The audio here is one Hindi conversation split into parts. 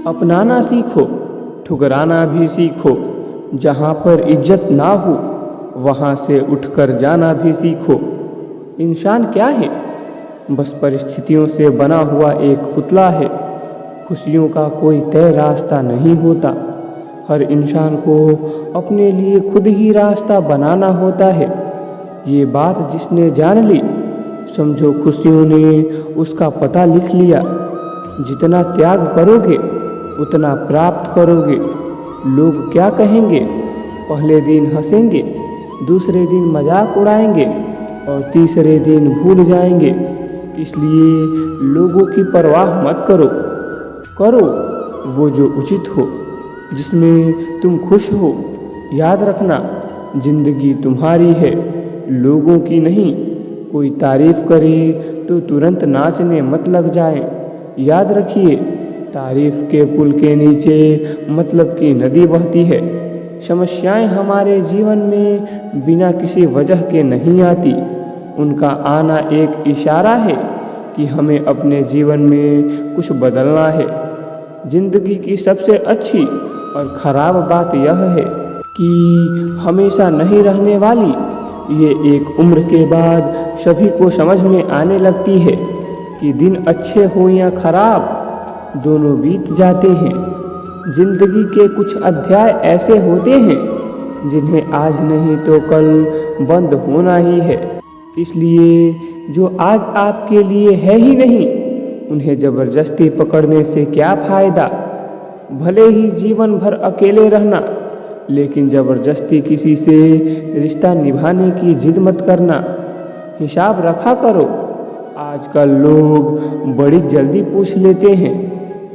अपनाना सीखो, ठुकराना भी सीखो। जहाँ पर इज्जत ना हो वहाँ से उठकर जाना भी सीखो। इंसान क्या है? बस परिस्थितियों से बना हुआ एक पुतला है। खुशियों का कोई तय रास्ता नहीं होता। हर इंसान को अपने लिए खुद ही रास्ता बनाना होता है। ये बात जिसने जान ली, समझो खुशियों ने उसका पता लिख लिया। जितना त्याग करोगे उतना प्राप्त करोगे। लोग क्या कहेंगे? पहले दिन हंसेंगे, दूसरे दिन मजाक उड़ाएंगे और तीसरे दिन भूल जाएंगे। इसलिए लोगों की परवाह मत करो। करो वो जो उचित हो, जिसमें तुम खुश हो। याद रखना, जिंदगी तुम्हारी है, लोगों की नहीं। कोई तारीफ करे तो तुरंत नाचने मत लग जाए। याद रखिए, तारीफ के पुल के नीचे मतलब की नदी बहती है। समस्याएं हमारे जीवन में बिना किसी वजह के नहीं आती। उनका आना एक इशारा है कि हमें अपने जीवन में कुछ बदलना है। जिंदगी की सबसे अच्छी और ख़राब बात यह है कि हमेशा नहीं रहने वाली। ये एक उम्र के बाद सभी को समझ में आने लगती है कि दिन अच्छे हो या खराब, दोनों बीत जाते हैं। जिंदगी के कुछ अध्याय ऐसे होते हैं जिन्हें आज नहीं तो कल बंद होना ही है। इसलिए जो आज आपके लिए है ही नहीं, उन्हें ज़बरदस्ती पकड़ने से क्या फ़ायदा। भले ही जीवन भर अकेले रहना, लेकिन ज़बरदस्ती किसी से रिश्ता निभाने की जिद मत करना। हिसाब रखा करो। आजकल लोग बड़ी जल्दी पूछ लेते हैं,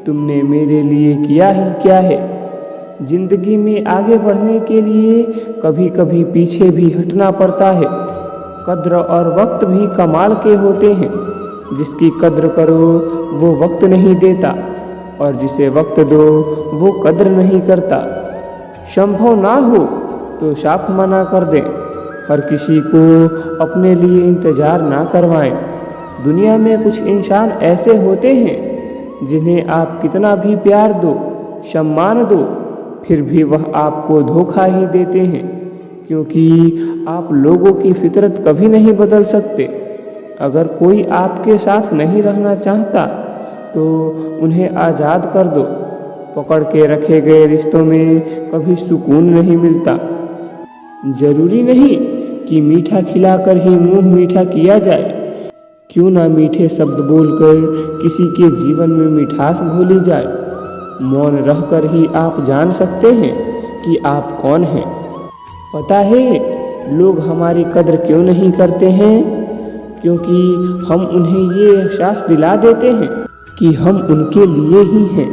तुमने मेरे लिए किया ही क्या है। जिंदगी में आगे बढ़ने के लिए कभी कभी पीछे भी हटना पड़ता है। कद्र और वक्त भी कमाल के होते हैं। जिसकी कद्र करो वो वक्त नहीं देता, और जिसे वक्त दो वो कद्र नहीं करता। संभव ना हो तो साफ मना कर दें। हर किसी को अपने लिए इंतज़ार ना करवाएं। दुनिया में कुछ इंसान ऐसे होते हैं जिन्हें आप कितना भी प्यार दो, सम्मान दो, फिर भी वह आपको धोखा ही देते हैं। क्योंकि आप लोगों की फितरत कभी नहीं बदल सकते। अगर कोई आपके साथ नहीं रहना चाहता तो उन्हें आज़ाद कर दो। पकड़ के रखे गए रिश्तों में कभी सुकून नहीं मिलता। ज़रूरी नहीं कि मीठा खिलाकर ही मुंह मीठा किया जाए। क्यों ना मीठे शब्द बोलकर किसी के जीवन में मिठास घोली जाए। मौन रहकर ही आप जान सकते हैं कि आप कौन हैं। पता है लोग हमारी कद्र क्यों नहीं करते हैं? क्योंकि हम उन्हें ये एहसास दिला देते हैं कि हम उनके लिए ही हैं।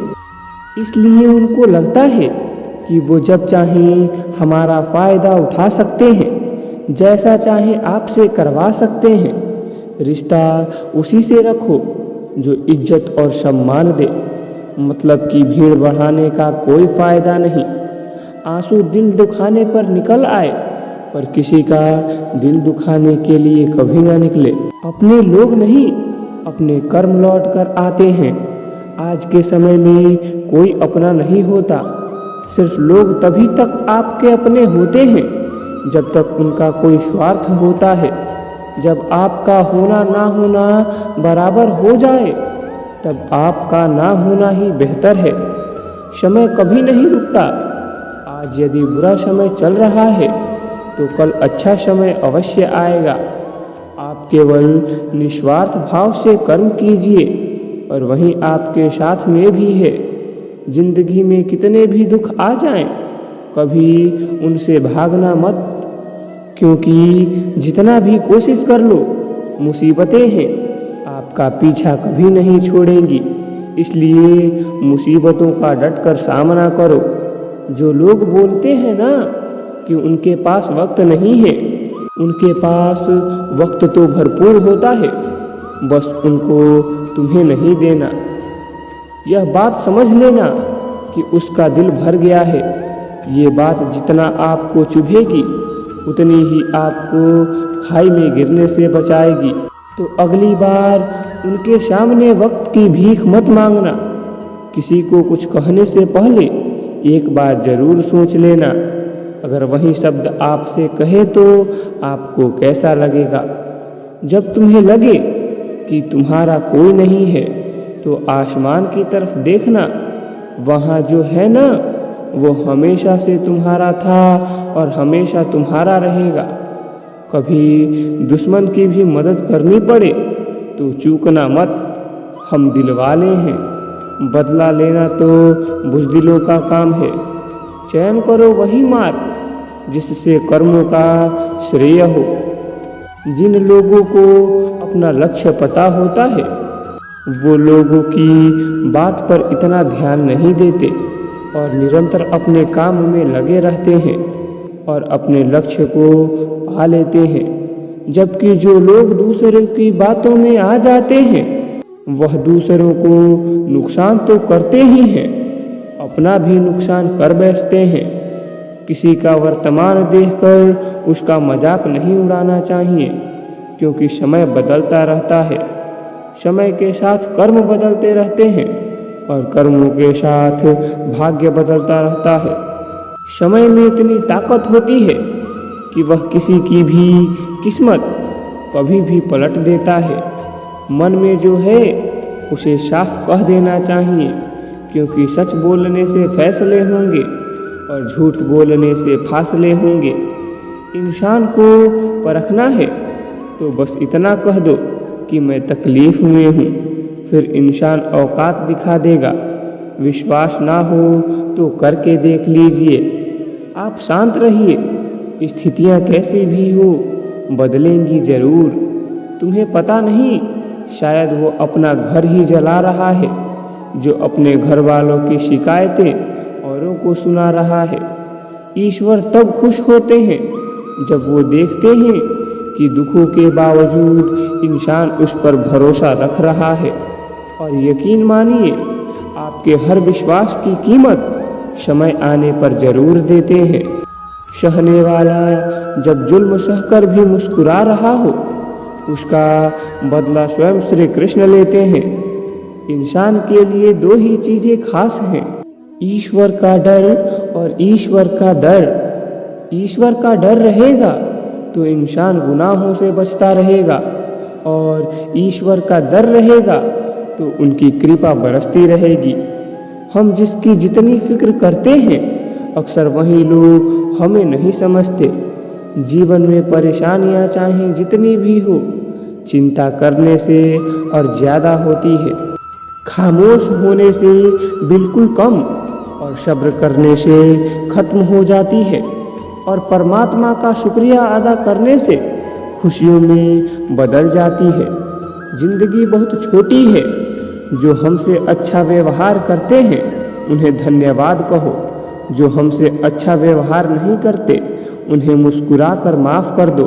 इसलिए उनको लगता है कि वो जब चाहें हमारा फ़ायदा उठा सकते हैं, जैसा चाहें आपसे करवा सकते हैं। रिश्ता उसी से रखो जो इज्जत और सम्मान दे। मतलब की भीड़ बढ़ाने का कोई फ़ायदा नहीं। आंसू दिल दुखाने पर निकल आए, पर किसी का दिल दुखाने के लिए कभी ना निकले। अपने लोग नहीं, अपने कर्म लौट कर आते हैं। आज के समय में कोई अपना नहीं होता। सिर्फ लोग तभी तक आपके अपने होते हैं जब तक उनका कोई स्वार्थ होता है। जब आपका होना ना होना बराबर हो जाए, तब आपका ना होना ही बेहतर है। समय कभी नहीं रुकता। आज यदि बुरा समय चल रहा है तो कल अच्छा समय अवश्य आएगा। आप केवल निस्वार्थ भाव से कर्म कीजिए और वहीं आपके साथ में भी है। जिंदगी में कितने भी दुख आ जाएं, कभी उनसे भागना मत। क्योंकि जितना भी कोशिश कर लो, मुसीबतें हैं आपका पीछा कभी नहीं छोड़ेंगी। इसलिए मुसीबतों का डटकर सामना करो। जो लोग बोलते हैं ना कि उनके पास वक्त नहीं है, उनके पास वक्त तो भरपूर होता है, बस उनको तुम्हें नहीं देना। यह बात समझ लेना कि उसका दिल भर गया है। ये बात जितना आपको चुभेगी उतनी ही आपको खाई में गिरने से बचाएगी। तो अगली बार उनके सामने वक्त की भीख मत मांगना। किसी को कुछ कहने से पहले एक बार जरूर सोच लेना। अगर वही शब्द आपसे कहे तो आपको कैसा लगेगा। जब तुम्हें लगे कि तुम्हारा कोई नहीं है तो आसमान की तरफ देखना। वहाँ जो है ना, वो हमेशा से तुम्हारा था और हमेशा तुम्हारा रहेगा। कभी दुश्मन की भी मदद करनी पड़े तो चूकना मत। हम दिलवाले हैं, बदला लेना तो बुज़दिलों का काम है। चयन करो वही मार्ग जिससे कर्मों का श्रेय हो। जिन लोगों को अपना लक्ष्य पता होता है वो लोगों की बात पर इतना ध्यान नहीं देते और निरंतर अपने काम में लगे रहते हैं और अपने लक्ष्य को पा लेते हैं। जबकि जो लोग दूसरों की बातों में आ जाते हैं वह दूसरों को नुकसान तो करते ही हैं, अपना भी नुकसान कर बैठते हैं। किसी का वर्तमान देखकर उसका मजाक नहीं उड़ाना चाहिए, क्योंकि समय बदलता रहता है। समय के साथ कर्म बदलते रहते हैं और कर्मों के साथ भाग्य बदलता रहता है। समय में इतनी ताकत होती है कि वह किसी की भी किस्मत कभी भी पलट देता है। मन में जो है उसे साफ कह देना चाहिए, क्योंकि सच बोलने से फैसले होंगे और झूठ बोलने से फासले होंगे। इंसान को परखना है तो बस इतना कह दो कि मैं तकलीफ में हूँ, फिर इंसान औकात दिखा देगा। विश्वास ना हो तो करके देख लीजिए। आप शांत रहिए, स्थितियाँ कैसी भी हो बदलेंगी ज़रूर। तुम्हें पता नहीं, शायद वो अपना घर ही जला रहा है, जो अपने घर वालों की शिकायतें औरों को सुना रहा है। ईश्वर तब खुश होते हैं जब वो देखते हैं कि दुखों के बावजूद इंसान उस पर भरोसा रख रहा है। और यकीन मानिए, आपके हर विश्वास की कीमत समय आने पर जरूर देते हैं। सहने वाला जब जुल्म सहकर भी मुस्कुरा रहा हो, उसका बदला स्वयं श्री कृष्ण लेते हैं। इंसान के लिए दो ही चीज़ें खास हैं, ईश्वर का डर और ईश्वर का दर। ईश्वर का डर रहेगा तो इंसान गुनाहों से बचता रहेगा, और ईश्वर का डर रहेगा तो उनकी कृपा बरसती रहेगी। हम जिसकी जितनी फिक्र करते हैं, अक्सर वही लोग हमें नहीं समझते। जीवन में परेशानियां चाहे जितनी भी हो, चिंता करने से और ज़्यादा होती है। खामोश होने से बिल्कुल कम और सब्र करने से खत्म हो जाती है। और परमात्मा का शुक्रिया अदा करने से खुशियों में बदल जाती है। जिंदगी बहुत छोटी है, जो हमसे अच्छा व्यवहार करते हैं उन्हें धन्यवाद कहो। जो हमसे अच्छा व्यवहार नहीं करते उन्हें मुस्कुरा कर माफ़ कर दो।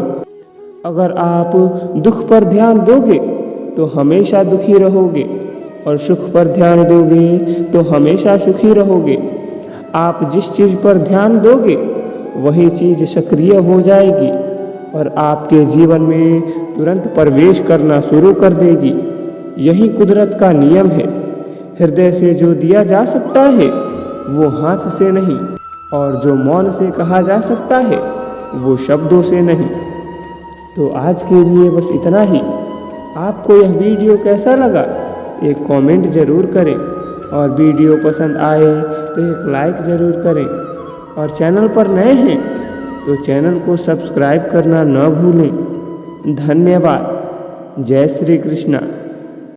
अगर आप दुख पर ध्यान दोगे तो हमेशा दुखी रहोगे, और सुख पर ध्यान दोगे तो हमेशा सुखी रहोगे। आप जिस चीज़ पर ध्यान दोगे वही चीज़ सक्रिय हो जाएगी और आपके जीवन में तुरंत प्रवेश करना शुरू कर देगी। यही कुदरत का नियम है। हृदय से जो दिया जा सकता है वो हाथ से नहीं, और जो मौन से कहा जा सकता है वो शब्दों से नहीं। तो आज के लिए बस इतना ही। आपको यह वीडियो कैसा लगा एक कमेंट ज़रूर करें, और वीडियो पसंद आए तो एक लाइक ज़रूर करें, और चैनल पर नए हैं तो चैनल को सब्सक्राइब करना न भूलें। धन्यवाद। जय श्री कृष्णा।